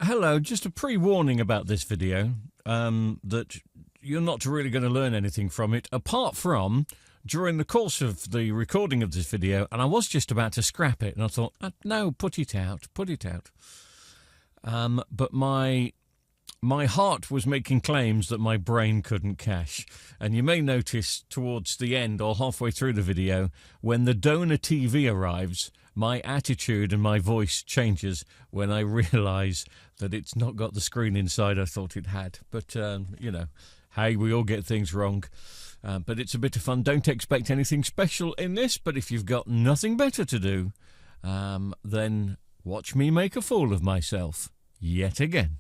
Hello, just a pre-warning about this video, that you're not really going to learn anything from it, apart from during the course of the recording of this video, and I was just about to scrap it, and I thought, no, put it out. But my heart was making claims that my brain couldn't cache. And you may notice towards the end or halfway through the video, when the donor TV arrives, my attitude and my voice changes when I realise that it's not got the screen inside I thought it had. But, you know, hey, we all get things wrong. But it's a bit of fun. Don't expect anything special in this, but if you've got nothing better to do, then watch me make a fool of myself yet again.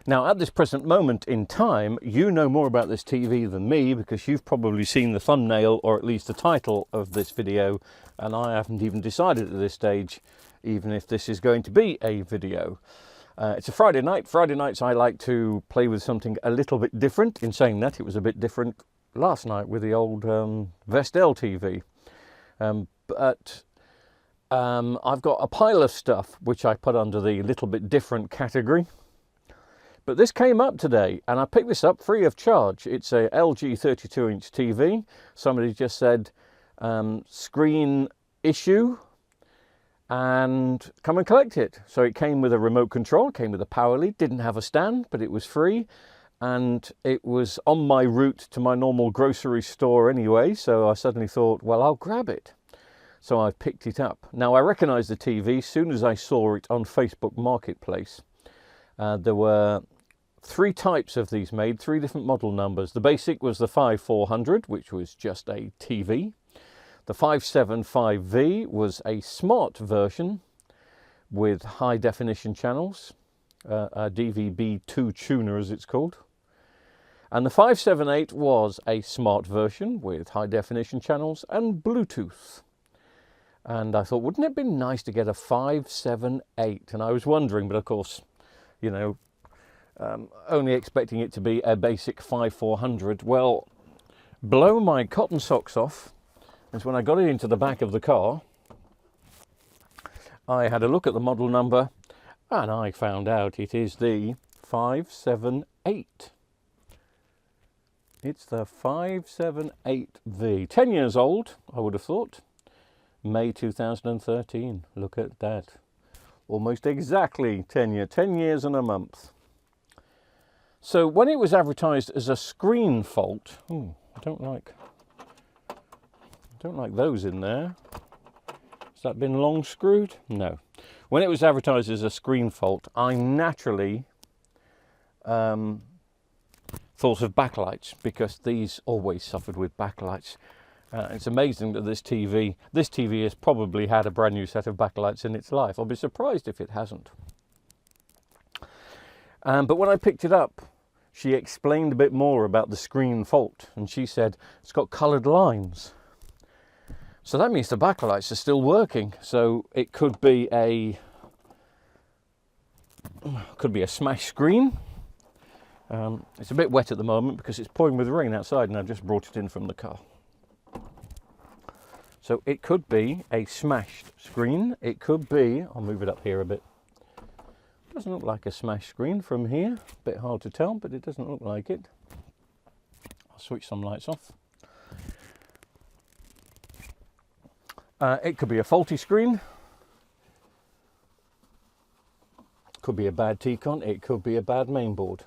Now, at this present moment in time, you know more about this TV than me because you've probably seen the thumbnail or at least the title of this video, and I haven't even decided at this stage even if this is going to be a video. It's a Friday night. Friday nights I like to play with something a little bit different. In saying that, it was a bit different last night with the old Vestel TV. I've got a pile of stuff which I put under the little bit different category. But this came up today, and I picked this up free of charge. It's a LG 32-inch TV. Somebody just said, screen issue, and come and collect it. So it came with a remote control, came with a power lead, didn't have a stand, but it was free. And it was on my route to my normal grocery store anyway, so I suddenly thought, well, I'll grab it. So I picked it up. Now, I recognised the TV as soon as I saw it on Facebook Marketplace. There were three types of these made, three different model numbers. The basic was the 5400, which was just a TV. The 575V was a smart version with high definition channels, a DVB2 tuner as it's called. And the 578 was a smart version with high definition channels and Bluetooth. And I thought, wouldn't it be nice to get a 578? And I was wondering, but of course, you know, only expecting it to be a basic 5400. Well, blow my cotton socks off, is when I got it into the back of the car, I had a look at the model number, and I found out it is the 578. It's the 578V. 10 years old, I would have thought. May 2013. Look at that. Almost exactly 10 years and a month. So when it was advertised as a screen fault, I don't like those in there. Has that been long screwed? No. When it was advertised as a screen fault, I naturally thought of backlights, because these always suffered with backlights. It's amazing that this TV has probably had a brand new set of backlights in its life. I'll be surprised if it hasn't. But when I picked it up, she explained a bit more about the screen fault, and she said it's got coloured lines. So that means the backlights are still working. So it could be a smashed screen. It's a bit wet at the moment because it's pouring with rain outside, and I've just brought it in from the car. So it could be a smashed screen. It could be, I'll move it up here a bit. Doesn't look like a smashed screen from here. A bit hard to tell, but it doesn't look like it. I'll switch some lights off. It could be a faulty screen. Could be a bad T-con. It could be a bad mainboard.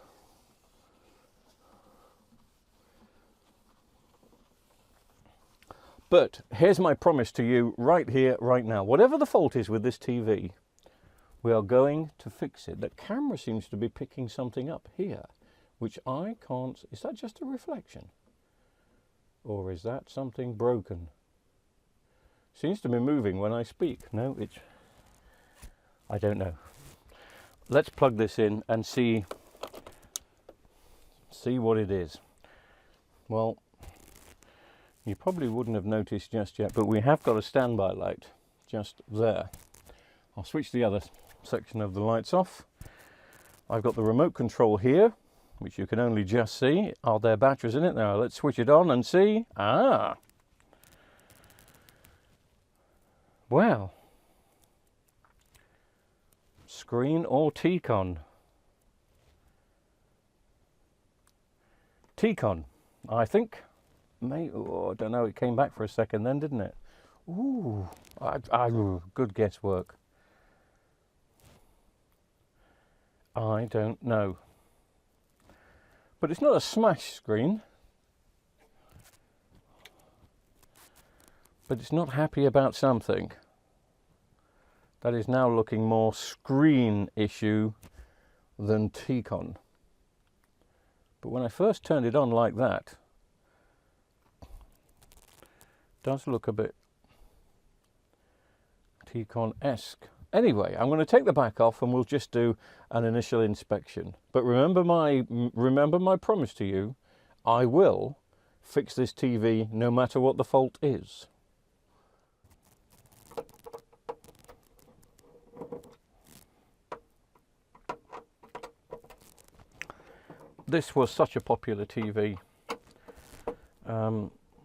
But here's my promise to you right here, right now. Whatever the fault is with this TV, we are going to fix it. The camera seems to be picking something up here, which I can't... Is that just a reflection? Or is that something broken? Seems to be moving when I speak. No, it's... I don't know. Let's plug this in and see what it is. Well, you probably wouldn't have noticed just yet, but we have got a standby light just there. I'll switch the other section of the lights off. I've got the remote control here, which you can only just see. Are there batteries in it? Now let's switch it on and see. Ah, well, screen or T-con? T-con, I think. Oh, I don't know, it came back for a second then, didn't it? Ooh, good guesswork. I don't know. But it's not a smash screen. But it's not happy about something. That is now looking more screen issue than T-con. But when I first turned it on like that, it does look a bit T-con-esque. Anyway, I'm going to take the back off and we'll just do an initial inspection. But remember my promise to you, I will fix this TV no matter what the fault is. This was such a popular TV.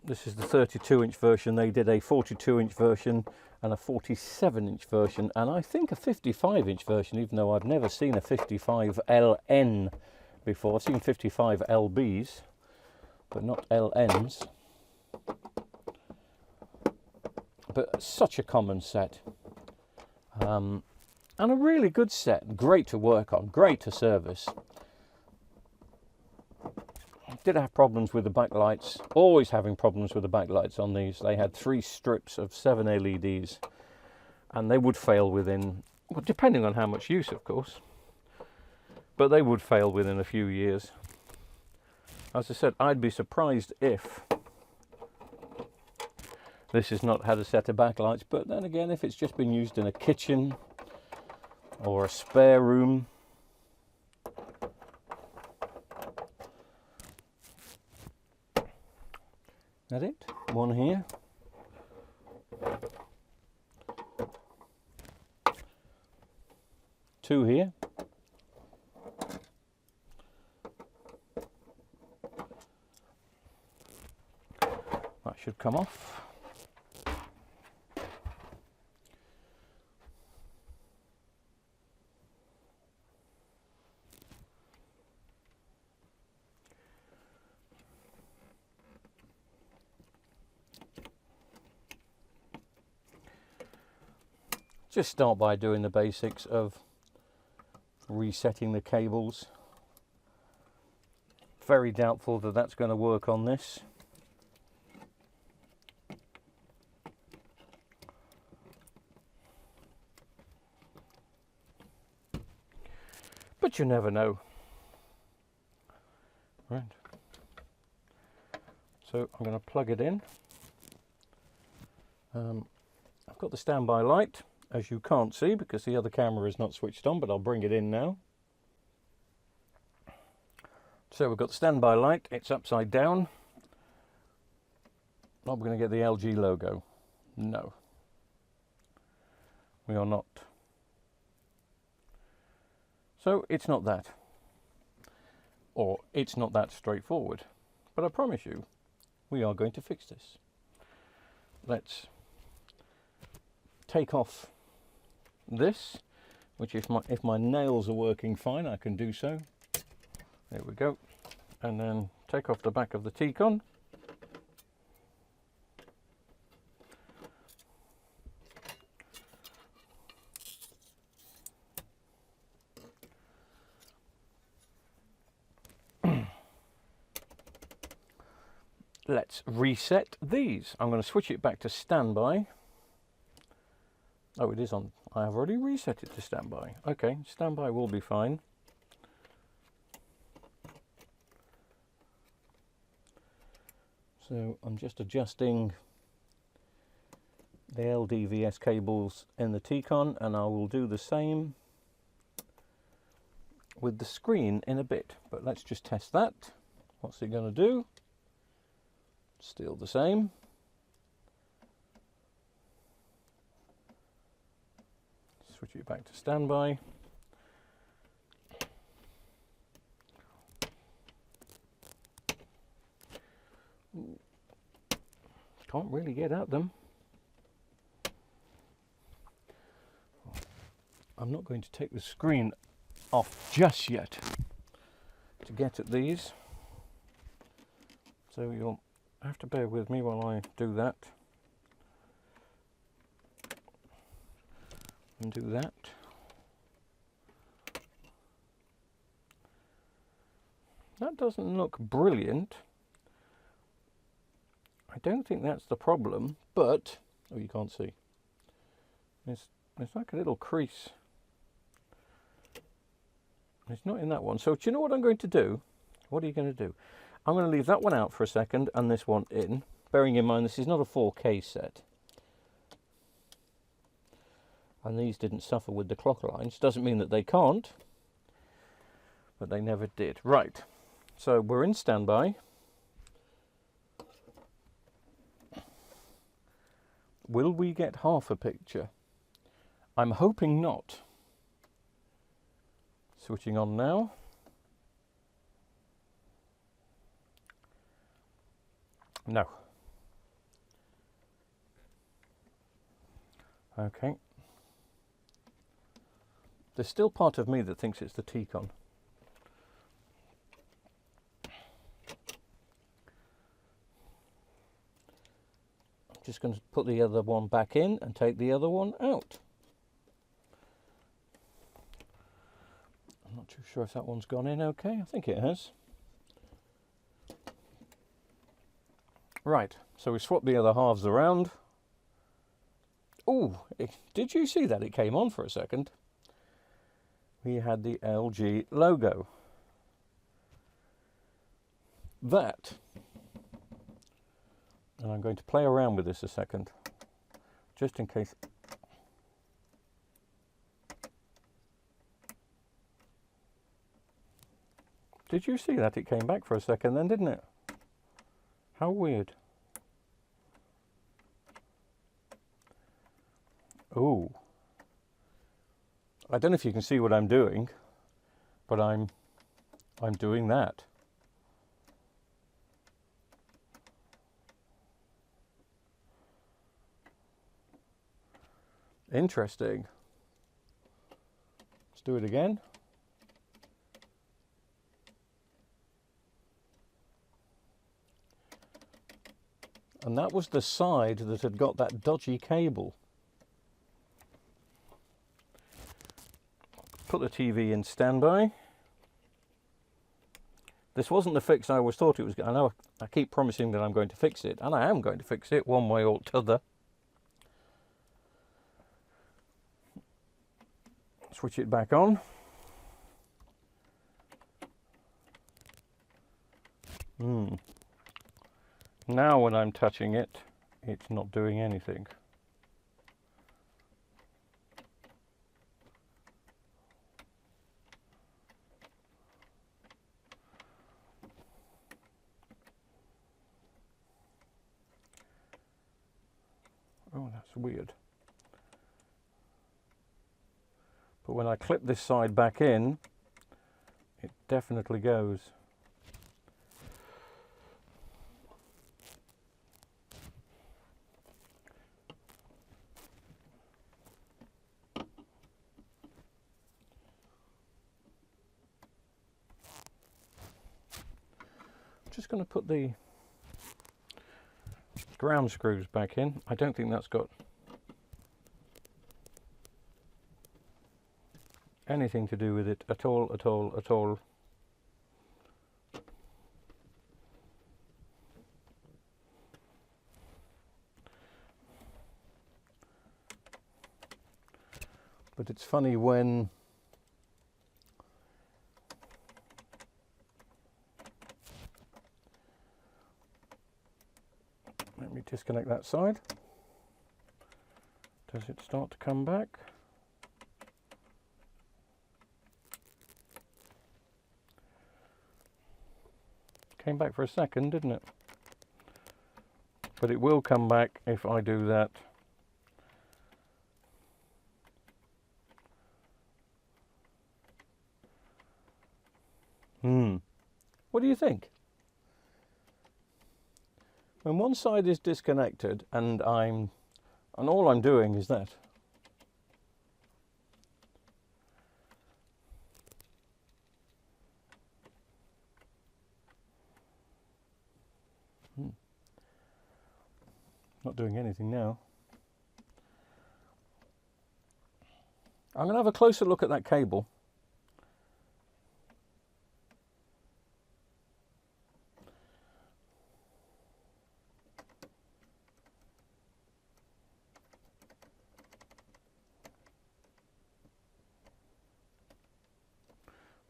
This is the 32-inch version. They did a 42-inch version and a 47-inch version, and I think a 55-inch version, even though I've never seen a 55LN before. I've seen 55LBs, but not LNs. But such a common set. And a really good set. Great to work on, great to service. Did have problems with the backlights, always having problems with the backlights on these. They had 3 strips of 7 LEDs and they would fail within, well, depending on how much use of course, but they would fail within a few years. As I said, I'd be surprised if this has not had a set of backlights, but then again, if it's just been used in a kitchen or a spare room. That it? One here. Two here. That should come off. Just start by doing the basics of resetting the cables. Very doubtful that that's going to work on this. But you never know. Right. So I'm going to plug it in. I've got the standby light, as you can't see because the other camera is not switched on, but I'll bring it in now. So we've got the standby light, it's upside down. Not going to get the LG logo. No. We are not. So it's not that. Or it's not that straightforward. But I promise you, we are going to fix this. Let's take off this, which if my nails are working fine, I can do so. There we go. And then take off the back of the T-con. Let's reset these. I'm going to switch it back to standby. Oh, it is on. I have already reset it to standby. Okay, standby will be fine. So I'm just adjusting the LDVS cables in the T-con, and I will do the same with the screen in a bit. But let's just test that. What's it going to do? Still the same. Switch it back to standby. Can't really get at them. I'm not going to take the screen off just yet to get at these. So you'll have to bear with me while I do that. And do that. That doesn't look brilliant. I don't think that's the problem, but oh, you can't see. There's like a little crease. It's not in that one. So do you know what I'm going to do? What are you going to do? I'm going to leave that one out for a second and this one in, bearing in mind this is not a 4K set. And these didn't suffer with the clock lines. Doesn't mean that they can't, but they never did. Right, so we're in standby. Will we get half a picture? I'm hoping not. Switching on now. No. Okay. There's still part of me that thinks it's the T-con. I'm just going to put the other one back in and take the other one out. I'm not too sure if that one's gone in okay. I think it has. Right, so we swapped the other halves around. Oh, did you see that? It came on for a second. We had the LG logo. That, and I'm going to play around with this a second, just in case. Did you see that? It came back for a second then, didn't it? How weird. Oh. I don't know if you can see what I'm doing, but I'm doing that. Interesting. Let's do it again. And that was the side that had got that dodgy cable. Put the TV in standby. This wasn't the fix I always thought it was. I know I keep promising that I'm going to fix it, and I am going to fix it one way or t'other. Switch it back on. Now when I'm touching it, it's not doing anything. Oh, that's weird. But when I clip this side back in, it definitely goes. Just going to put the ground screws back in. I don't think that's got anything to do with it at all, at all, at all. But it's funny when let me disconnect that side. Does it start to come back? Came back for a second, didn't it? But it will come back if I do that. What do you think? When one side is disconnected and all I'm doing is that. Not doing anything now. I'm going to have a closer look at that cable.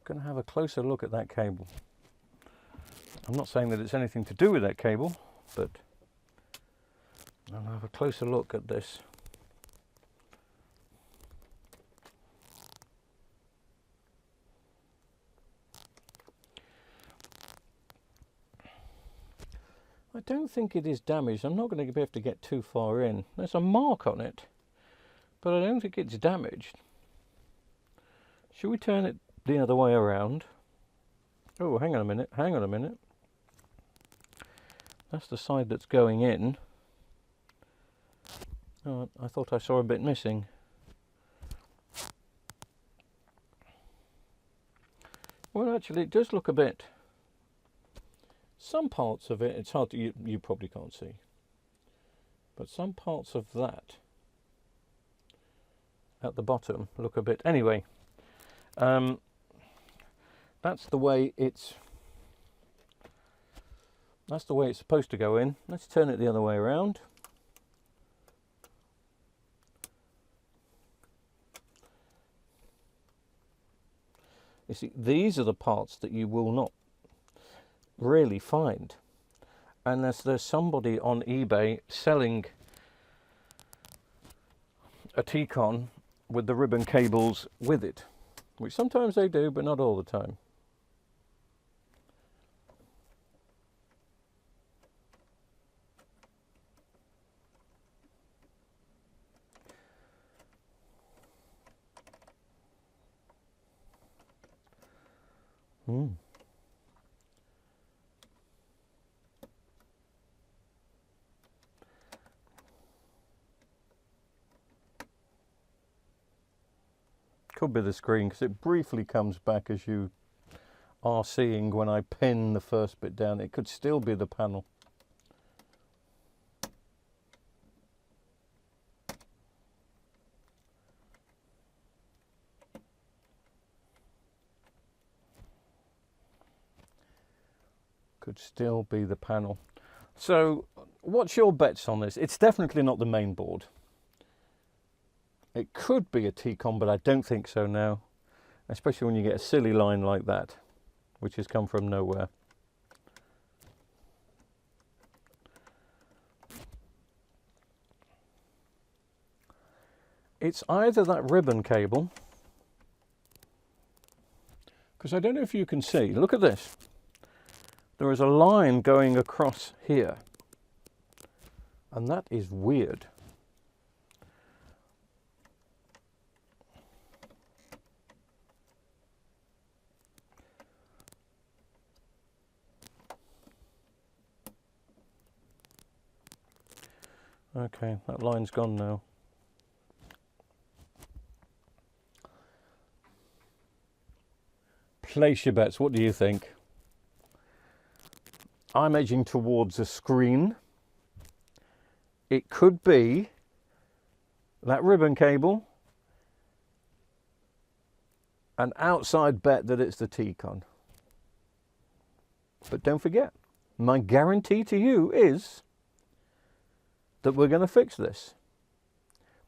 Going to have a closer look at that cable. I'm not saying that it's anything to do with that cable, but I'll have a closer look at this. I don't think it is damaged. I'm not going to be able to get too far in. There's a mark on it, but I don't think it's damaged. Should we turn it the other way around? Oh, hang on a minute, hang on a minute. That's the side that's going in. Oh, I thought I saw a bit missing. Well, actually, it does look a bit. Some parts of it, it's hard to, you probably can't see. But some parts of that at the bottom look a bit. Anyway, that's the way it's supposed to go in. Let's turn it the other way around. You see, these are the parts that you will not really find unless there's somebody on eBay selling a T-con with the ribbon cables with it, which sometimes they do, but not all the time. Could be the screen, because it briefly comes back as you are seeing when I pin the first bit down. It could still be the panel. Could still be the panel. So what's your bets on this? It's definitely not the main board. It could be a T-con, but I don't think so now, especially when you get a silly line like that, which has come from nowhere. It's either that ribbon cable, because I don't know if you can see, look at this. There is a line going across here, and that is weird. Okay, that line's gone now. Place your bets. What do you think? I'm edging towards a screen. It could be that ribbon cable. An outside bet that it's the T-con. But don't forget, my guarantee to you is that we're going to fix this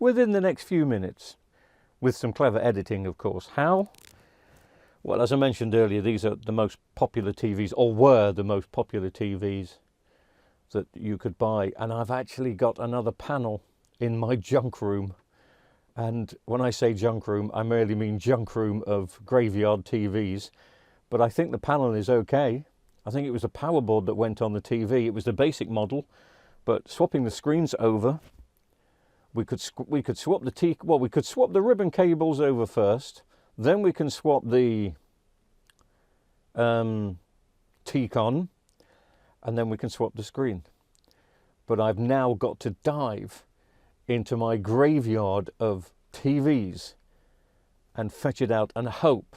within the next few minutes, with some clever editing, of course. How? Well, as I mentioned earlier, these are the most popular TVs, or were the most popular TVs that you could buy. And I've actually got another panel in my junk room. And when I say junk room, I merely mean junk room of graveyard TVs. But I think the panel is okay. I think it was a power board that went on the TV. It was the basic model. But swapping the screens over, we could swap the we could swap the ribbon cables over first. Then we can swap the T-con, and then we can swap the screen. but I've now got to dive into my graveyard of TVs and fetch it out and hope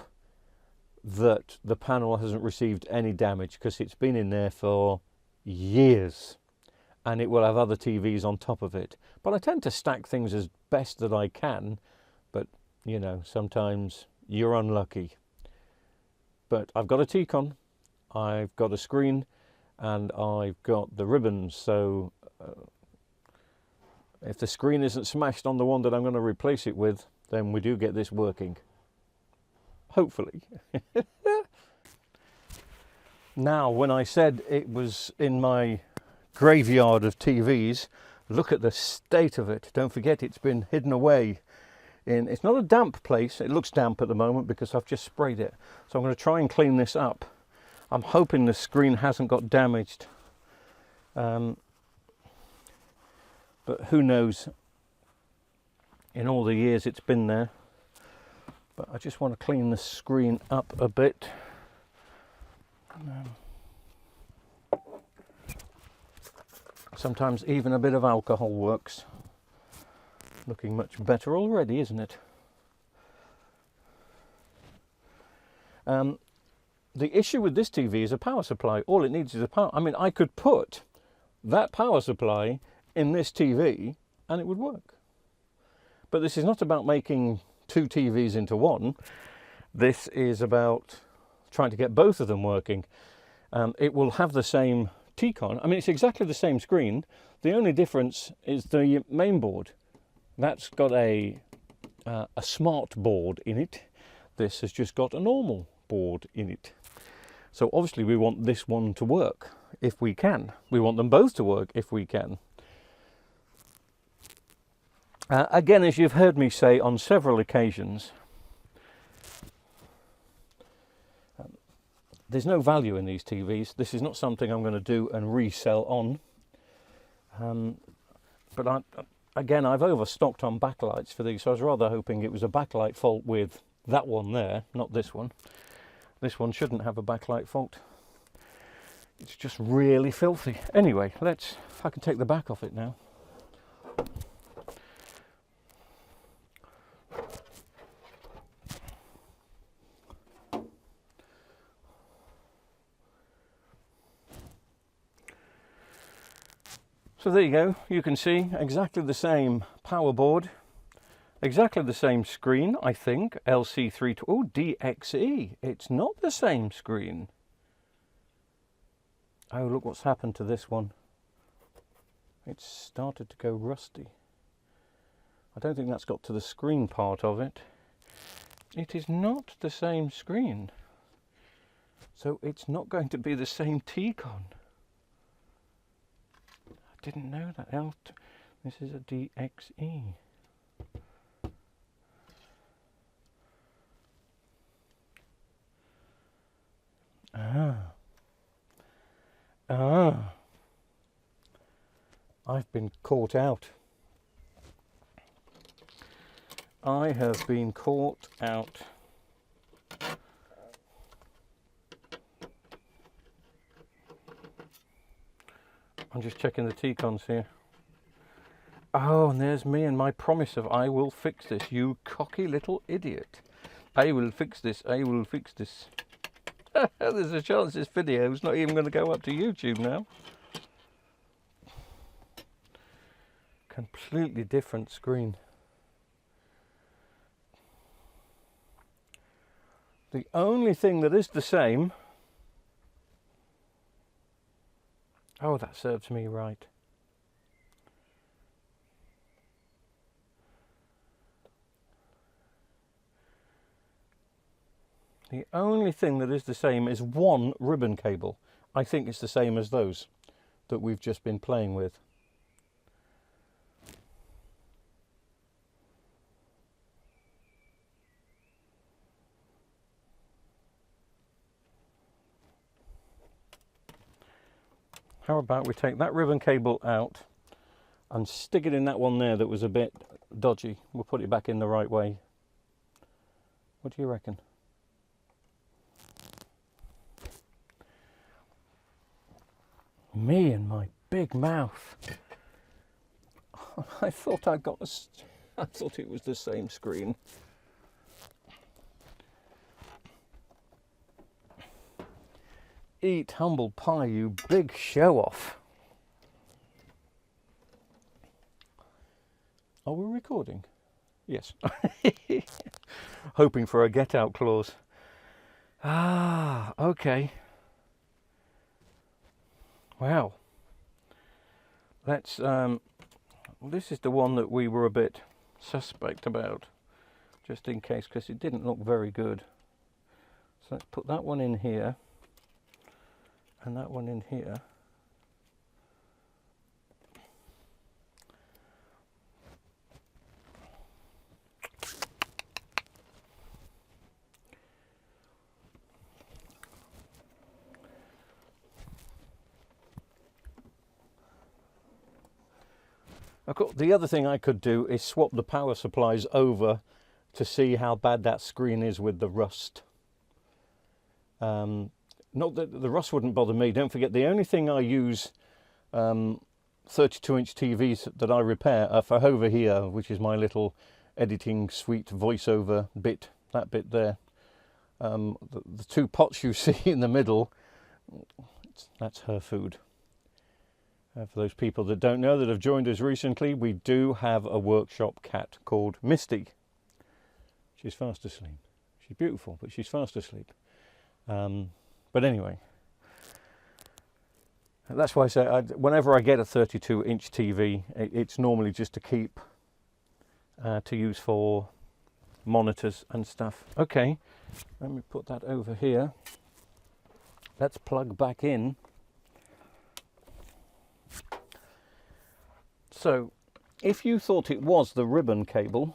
that the panel hasn't received any damage, because it's been in there for years and it will have other TVs on top of it. But I tend to stack things as best that I can, but you know, sometimes you're unlucky. But I've got a T-con, I've got a screen, and I've got the ribbons, so if the screen isn't smashed on the one that I'm going to replace it with, then we do get this working. Hopefully. Now, when I said it was in my graveyard of TVs, look at the state of it. Don't forget, it's been hidden away in, it's not a damp place. It looks damp at the moment because I've just sprayed it. So I'm going to try and clean this up. I'm hoping the screen hasn't got damaged. But who knows, in all the years it's been there. But I just want to clean the screen up a bit. Sometimes even a bit of alcohol works. Looking much better already, isn't it? The issue with this TV is a power supply. All it needs is a power. I mean, I could put that power supply in this TV and it would work. But this is not about making two TVs into one. This is about trying to get both of them working. It will have the same T-con. I mean, it's exactly the same screen. The only difference is the main board. That's got a smart board in it. This has just got a normal board in it. So obviously we want this one to work if we can. We want them both to work if we can. Again, as you've heard me say on several occasions, there's no value in these TVs. This is not something I'm going to do and resell on. But again, I've overstocked on backlights for these, so I was rather hoping it was a backlight fault with that one there, not this one. This one shouldn't have a backlight fault. It's just really filthy. Anyway, I can take the back off it now. So there you go, you can see exactly the same power board, exactly the same screen, I think, LC3, oh, DXE, it's not the same screen. Oh, look what's happened to this one. It's started to go rusty. I don't think that's got to the screen part of it. It is not the same screen. So it's not going to be the same T-con. Didn't know that. This is a DXE. I've been caught out. I have been caught out. I'm just checking the T-cons here. Oh, and there's me and my promise of I will fix this, you cocky little idiot. I will fix this, I will fix this. There's a chance this video is not even going to go up to YouTube now. Completely different screen. The only thing that is the same... Oh, that serves me right. The only thing that is the same is one ribbon cable. I think it's the same as those that we've just been playing with. How about we take that ribbon cable out and stick it in that one there that was a bit dodgy. We'll put it back in the right way. What do you reckon? Me and my big mouth. I thought I got I thought it was the same screen. Eat humble pie, you big show off. Are we recording? Yes. Hoping for a get out clause. Ah, okay. Wow. Let's this is the one that we were a bit suspect about, just in case, because it didn't look very good. So let's put that one in here and that one in here. Of course, the other thing I could do is swap the power supplies over to see how bad that screen is with the rust. Not that the rust wouldn't bother me. Don't forget, the only thing I use 32-inch TVs that I repair are for over here, which is my little editing suite voiceover bit, that bit there. The two pots you see in the middle, that's her food. For those people that don't know, that have joined us recently, we do have a workshop cat called Misty. She's fast asleep. She's beautiful, but she's fast asleep. But anyway, that's why I say whenever I get a 32-inch TV, it's normally just to keep, to use for monitors and stuff. Okay, let me put that over here. Let's plug back in. So, if you thought it was the ribbon cable,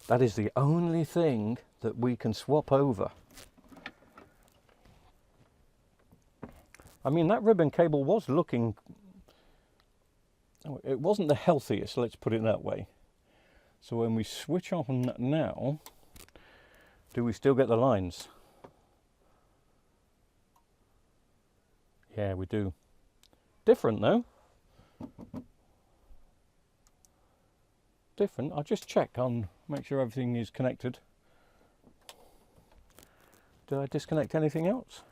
that is the only thing that we can swap over. I mean, that ribbon cable was looking, it wasn't the healthiest, let's put it that way. So when we switch on that now, do we still get the lines? Yeah, we do. Different though. Different. I'll just check on, make sure everything is connected. Did I disconnect anything else?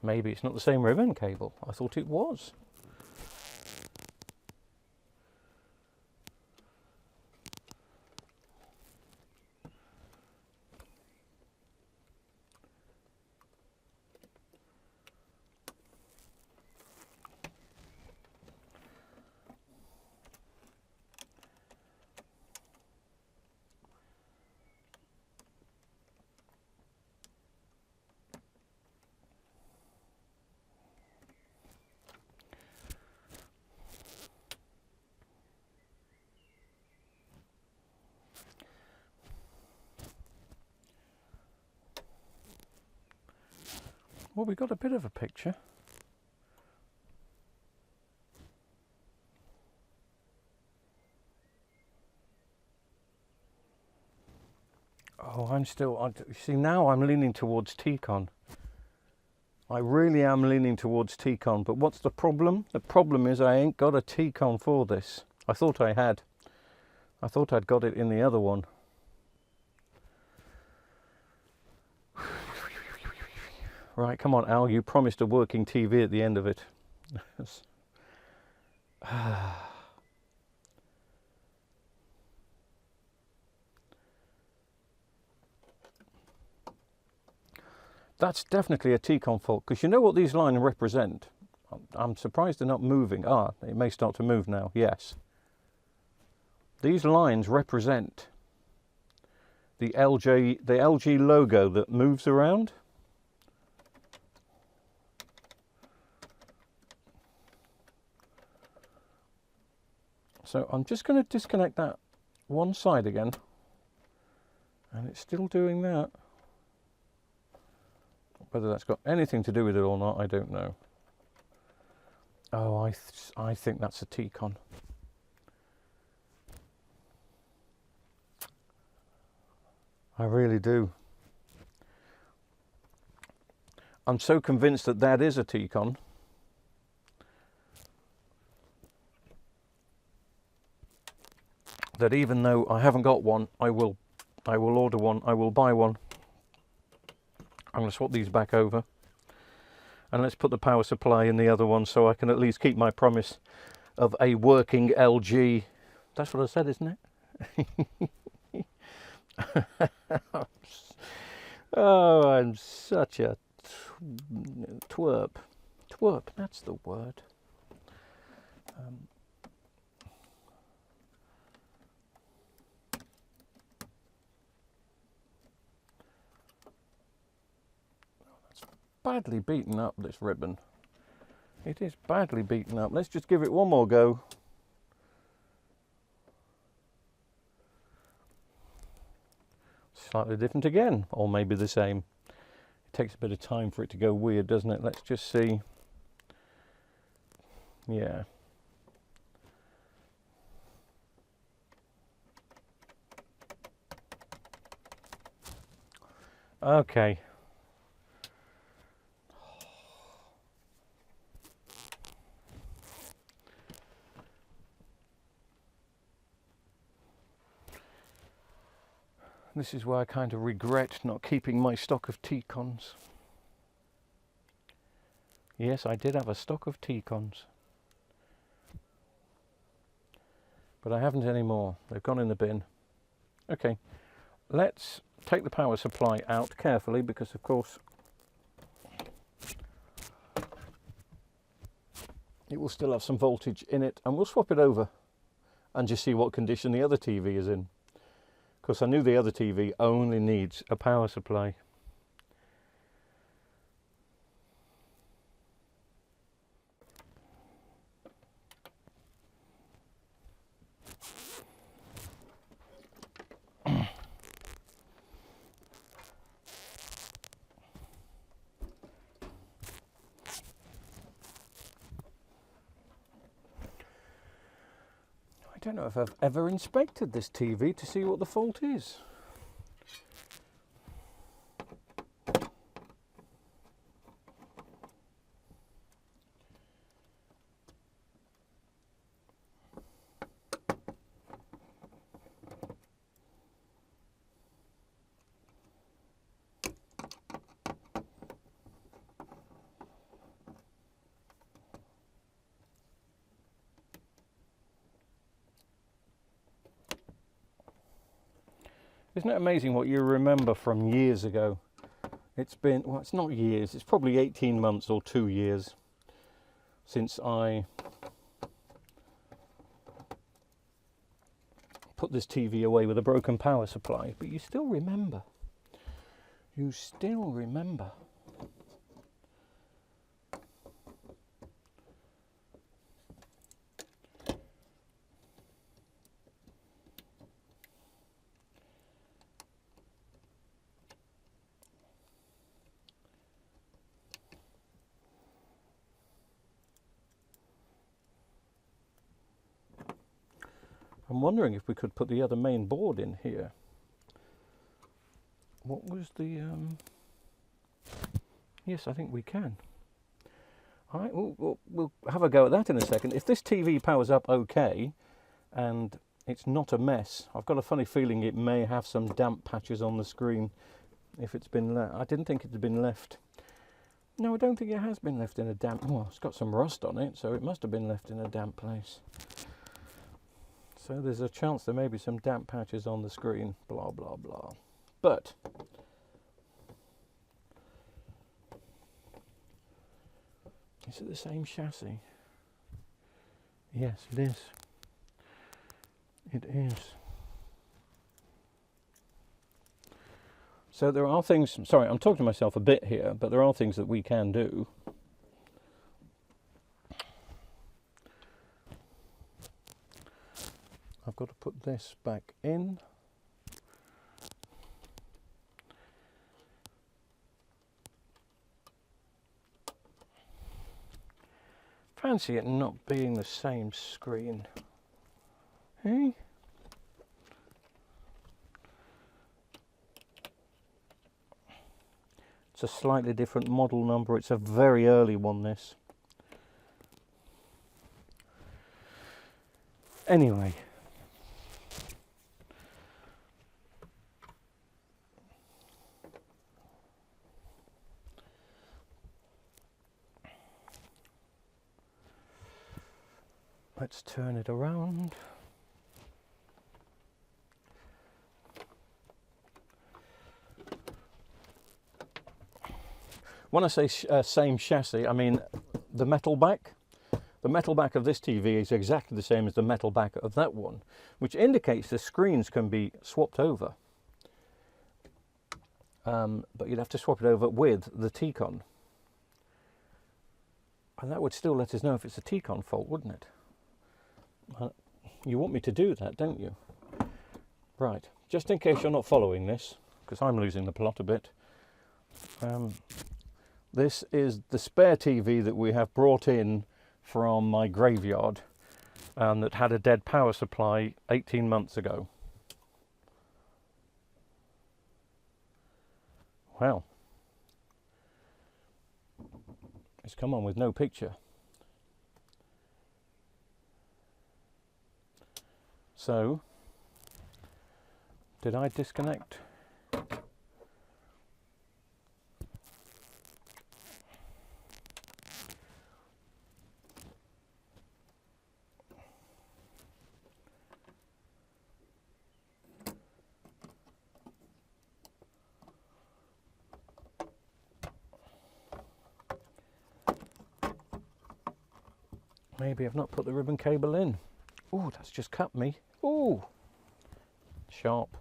Maybe it's not the same ribbon cable. I thought it was. Well, we got a bit of a picture. Oh, see, now I'm leaning towards T-Con. I really am leaning towards T-Con, but what's the problem? The problem is I ain't got a T-Con for this. I thought I had. I thought I'd got it in the other one. Right, come on, Al, you promised a working TV at the end of it. That's definitely a T-Con fault, because you know what these lines represent? I'm surprised they're not moving. Ah, it may start to move now, yes. These lines represent the LG logo that moves around. So I'm just going to disconnect that one side again, and it's still doing that. Whether that's got anything to do with it or not, I don't know. Oh, I think that's a T-Con. I really do. I'm so convinced that that is a T-con that even though I haven't got one, I will order one, I will buy one. I'm going to swap these back over, and let's put the power supply in the other one so I can at least keep my promise of a working LG. That's what I said, isn't it? Oh, I'm such a twerp. Twerp, that's the word. That's badly beaten up, this ribbon. It is badly beaten up. Let's just give it one more go. Slightly different again, or maybe the same. It takes a bit of time for it to go weird, doesn't it? Let's just see. Yeah. Okay. This is why I kind of regret not keeping my stock of T-cons. Yes, I did have a stock of T-cons, but I haven't any more. They've gone in the bin. Okay, let's take the power supply out carefully, because of course it will still have some voltage in it, and we'll swap it over and just see what condition the other TV is in. Of course, I knew the other TV only needs a power supply. I don't know if I've ever inspected this TV to see what the fault is. Isn't it amazing what you remember from years ago? It's been, well, it's not years, it's probably 18 months or 2 years since I put this TV away with a broken power supply, but you still remember. You still remember. I'm wondering if we could put the other main board in here. What was the... Yes, I think we can. All right, we'll have a go at that in a second. If this TV powers up okay, and it's not a mess, I've got a funny feeling it may have some damp patches on the screen if it's been left. I didn't think it had been left. No, I don't think it has been left in a damp... Well, it's got some rust on it, so it must have been left in a damp place. So there's a chance there may be some damp patches on the screen, blah, blah, blah. But is it the same chassis? Yes, it is. It is. So there are things, sorry, I'm talking to myself a bit here, but there are things that we can do. I've got to put this back in. Fancy it not being the same screen. Hey? It's a slightly different model number. It's a very early one, this. Anyway. Let's turn it around. When I say same chassis, I mean the metal back. The metal back of this TV is exactly the same as the metal back of that one, which indicates the screens can be swapped over. But you'd have to swap it over with the T-Con. And that would still let us know if it's a T-Con fault, wouldn't it? You want me to do that, don't you? Right, just in case you're not following this, because I'm losing the plot a bit. This is the spare TV that we have brought in from my graveyard that had a dead power supply 18 months ago. Well, it's come on with no picture. So, did I disconnect? Maybe I've not put the ribbon cable in. Oh, that's just cut me. Oh, sharp.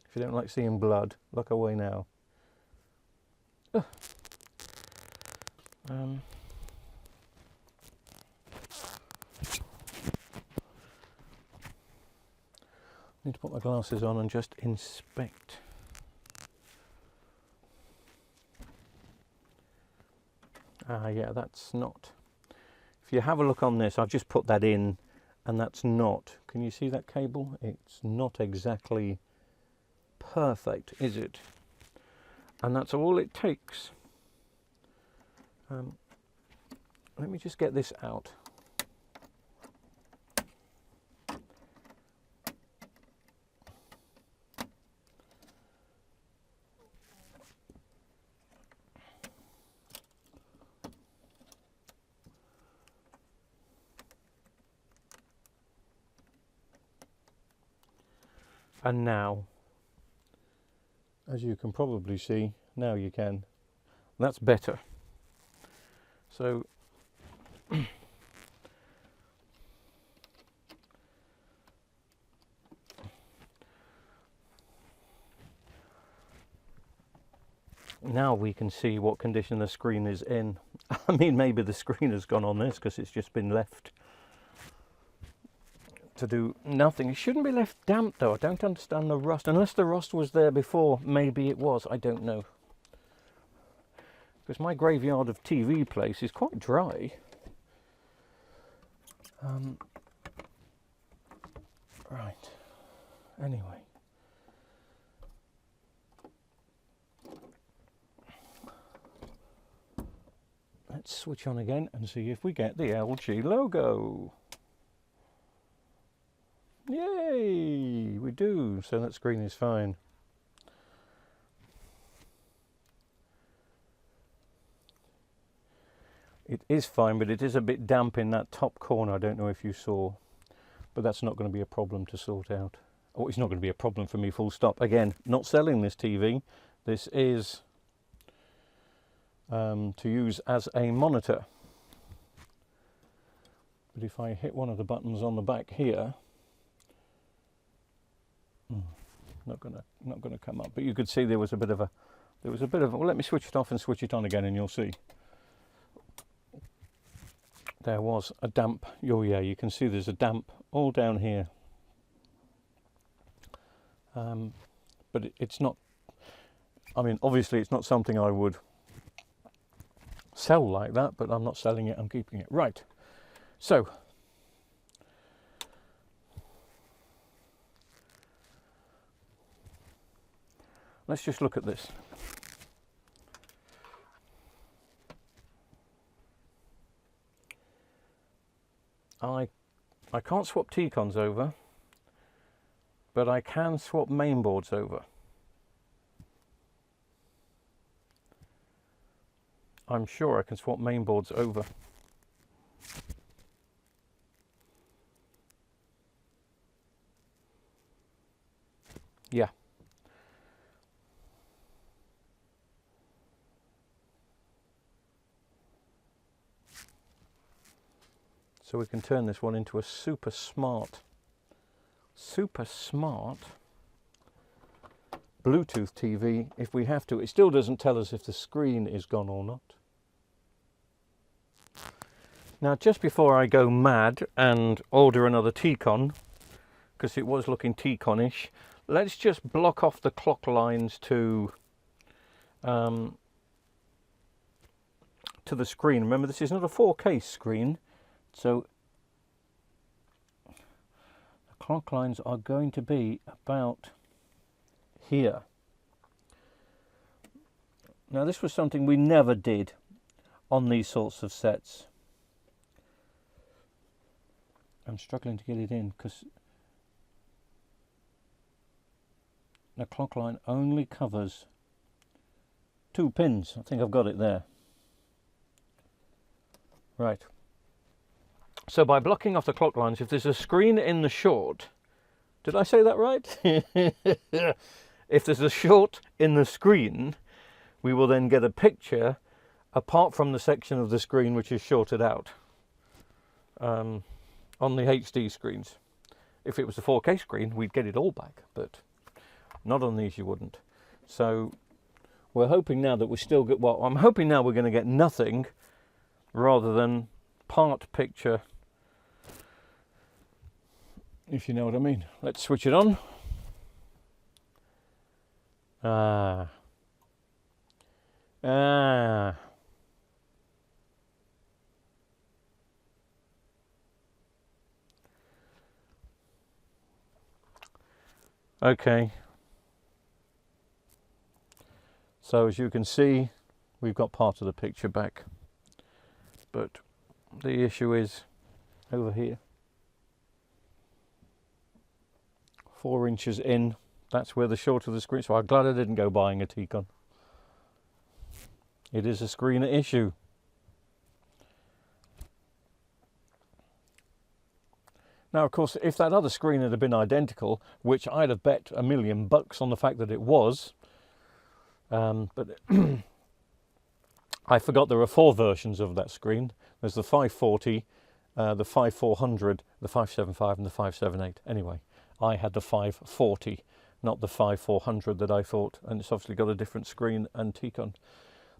If you don't like seeing blood, look away now. Need to put my glasses on and just inspect. Yeah, that's not. If you have a look on this, I've just put that in, and that's not. Can you see that cable? It's not exactly perfect, is it? And that's all it takes. Let me just get this out. And now, as you can probably see, now you can. That's better. So, now we can see what condition the screen is in. I mean, maybe the screen has gone on this because it's just been left to do nothing. It shouldn't be left damp though. I don't understand the rust. Unless the rust was there before, maybe it was. I don't know. Because my graveyard of TV place is quite dry. Right. Anyway. Let's switch on again and see if we get the LG logo. Yay! We do. So that screen is fine. It is fine, but it is a bit damp in that top corner. I don't know if you saw, but that's not going to be a problem to sort out. Oh, it's not going to be a problem for me, full stop. Again, not selling this TV. This is to use as a monitor. But if I hit one of the buttons on the back here, not gonna come up. But you could see there was a bit of a, well, let me switch it off and switch it on again, and you'll see. There was a damp. Oh yeah, you can see there's a damp all down here. But it's not. I mean, obviously, it's not something I would sell like that. But I'm not selling it. I'm keeping it. Right. So. let's just look at this. I can't swap T-cons over, but I can swap mainboards over. I'm sure I can swap mainboards over. Yeah. So we can turn this one into a super smart Bluetooth TV if we have to. It still doesn't tell us if the screen is gone or not. Now, just before I go mad and order another T-con, because it was looking T-con-ish, let's just block off the clock lines to the screen. Remember, this is not a 4K screen, so the clock lines are going to be about here. Now, this was something we never did on these sorts of sets. I'm struggling to get it in because the clock line only covers 2 pins. I think I've got it there. Right. So by blocking off the clock lines, if there's a screen in the short, did I say that right? If there's a short in the screen, we will then get a picture apart from the section of the screen which is shorted out on the HD screens. If it was a 4K screen, we'd get it all back, but not on these you wouldn't. So we're hoping now that we're still good. Well, I'm hoping now we're going to get nothing rather than part picture, if you know what I mean. Let's switch it on. Okay. So as you can see, we've got part of the picture back. But the issue is over here. 4 inches in, that's where the short of the screen. So I'm glad I didn't go buying a T-con. It is a screen issue. Now, of course, if that other screen had been identical, which I'd have bet $1 million on the fact that it was, but I forgot there are 4 versions of that screen. There's the 540, the 5400, the 575 and the 578. Anyway, I had the 540, not the 5400 that I thought, and it's obviously got a different screen and T-con.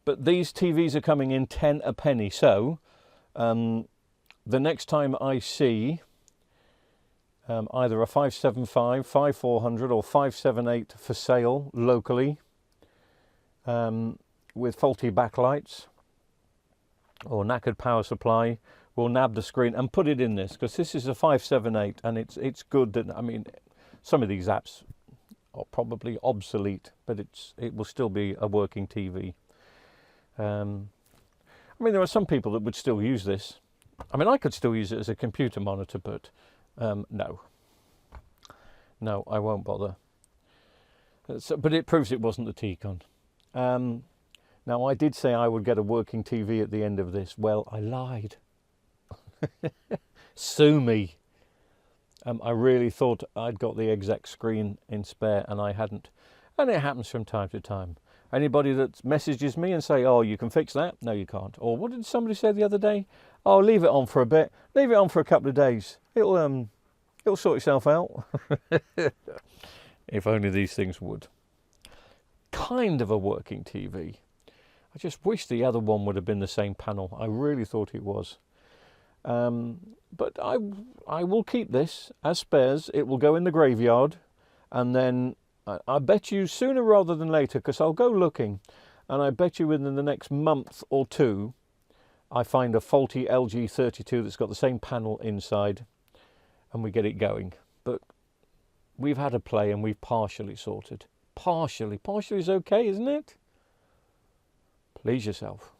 But these TVs are coming in 10 a penny, so the next time I see either a 575, 5400 or 578 for sale locally with faulty backlights or knackered power supply, we'll nab the screen and put it in this, because this is a 578 and it's good. That, I mean, some of these apps are probably obsolete, but it will still be a working TV. I mean, there are some people that would still use this. I mean, I could still use it as a computer monitor, but no, I won't bother. But it proves it wasn't the T-con. Now, I did say I would get a working TV at the end of this. Well, I lied. Sue me. I really thought I'd got the exact screen in spare, and I hadn't. And it happens from time to time. Anybody that messages me and say, oh, you can fix that? No, you can't. Or what did somebody say the other day? Oh, leave it on for a bit. Leave it on for a couple of days. It'll sort itself out. If only these things would. Kind of a working TV. I just wish the other one would have been the same panel. I really thought it was. But I will keep this as spares. It will go in the graveyard, and then I bet you sooner rather than later, because I'll go looking, and I bet you within the next month or two I find a faulty LG 32 that's got the same panel inside, and we get it going. But we've had a play and we've partially sorted. partially. Partially is okay, isn't it? Please yourself.